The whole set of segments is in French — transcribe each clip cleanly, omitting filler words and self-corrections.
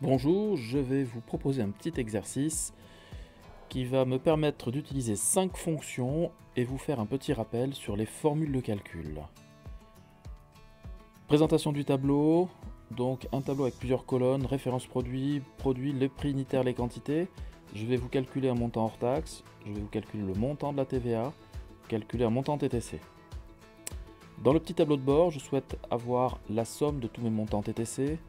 Bonjour, je vais vous proposer un petit exercice qui va me permettre d'utiliser 5 fonctions et vous faire un petit rappel sur les formules de calcul. Présentation du tableau, donc un tableau avec plusieurs colonnes, référence produit, les prix unitaires, les quantités. Je vais vous calculer un montant hors taxe, je vais vous calculer le montant de la TVA, calculer un montant TTC. Dans le petit tableau de bord, je souhaite avoir la somme de tous mes montants TTC,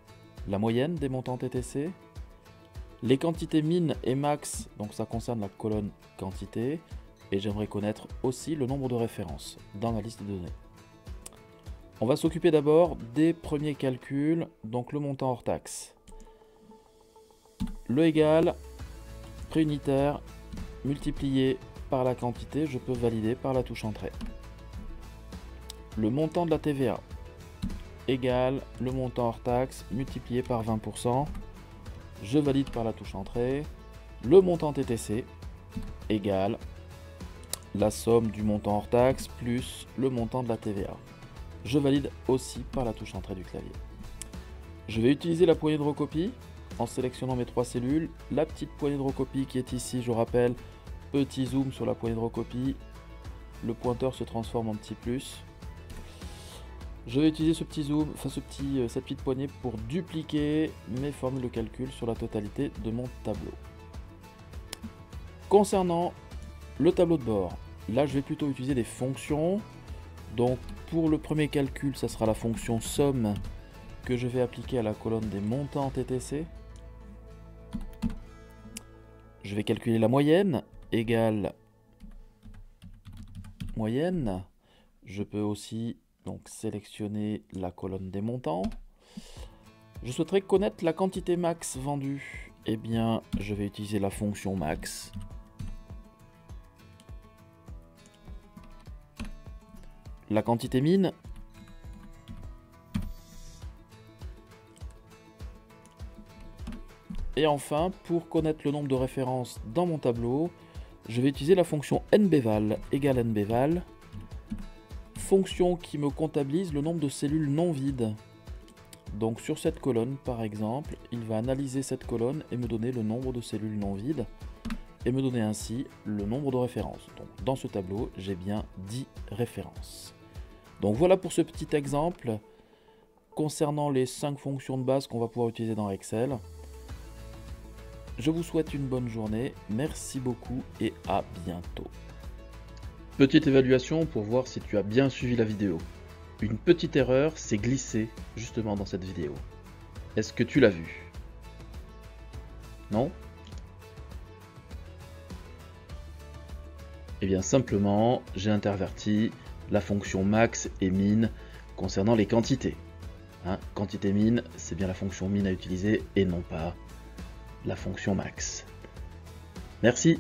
la moyenne des montants TTC, les quantités min et max, donc ça concerne la colonne quantité, et j'aimerais connaître aussi le nombre de références dans la liste de données. On va s'occuper d'abord des premiers calculs, donc le montant hors taxe. Le égal, prix unitaire, multiplié par la quantité, je peux valider par la touche entrée. Le montant de la TVA égale le montant hors taxe multiplié par 20%. Je valide par la touche entrée. Le montant TTC égale la somme du montant hors taxe plus le montant de la TVA. Je valide aussi par la touche entrée du clavier. Je vais utiliser la poignée de recopie en sélectionnant mes 3 cellules. La petite poignée de recopie qui est ici, je rappelle, petit zoom sur la poignée de recopie. Le pointeur se transforme en petit plus. Je vais utiliser ce petit zoom, cette petite poignée pour dupliquer mes formules de calcul sur la totalité de mon tableau. Concernant le tableau de bord, là je vais plutôt utiliser des fonctions. Donc pour le premier calcul, ça sera la fonction somme que je vais appliquer à la colonne des montants TTC. Je vais calculer la moyenne égale moyenne. Je peux aussi donc sélectionner la colonne des montants. Je souhaiterais connaître la quantité max vendue. Eh bien, je vais utiliser la fonction max. La quantité min. Et enfin, pour connaître le nombre de références dans mon tableau, je vais utiliser la fonction nbval égale nbval. Fonction qui me comptabilise le nombre de cellules non vides. Donc sur cette colonne par exemple, il va analyser cette colonne et me donner le nombre de cellules non vides et me donner ainsi le nombre de références. Donc dans ce tableau, j'ai bien 10 références. Donc voilà pour ce petit exemple concernant les 5 fonctions de base qu'on va pouvoir utiliser dans Excel. Je vous souhaite une bonne journée, merci beaucoup et à bientôt. Petite évaluation pour voir si tu as bien suivi la vidéo. Une petite erreur s'est glissée justement dans cette vidéo. Est-ce que tu l'as vu? Non? Eh bien simplement, j'ai interverti la fonction max et min concernant les quantités. Quantité min, c'est bien la fonction min à utiliser et non pas la fonction max. Merci.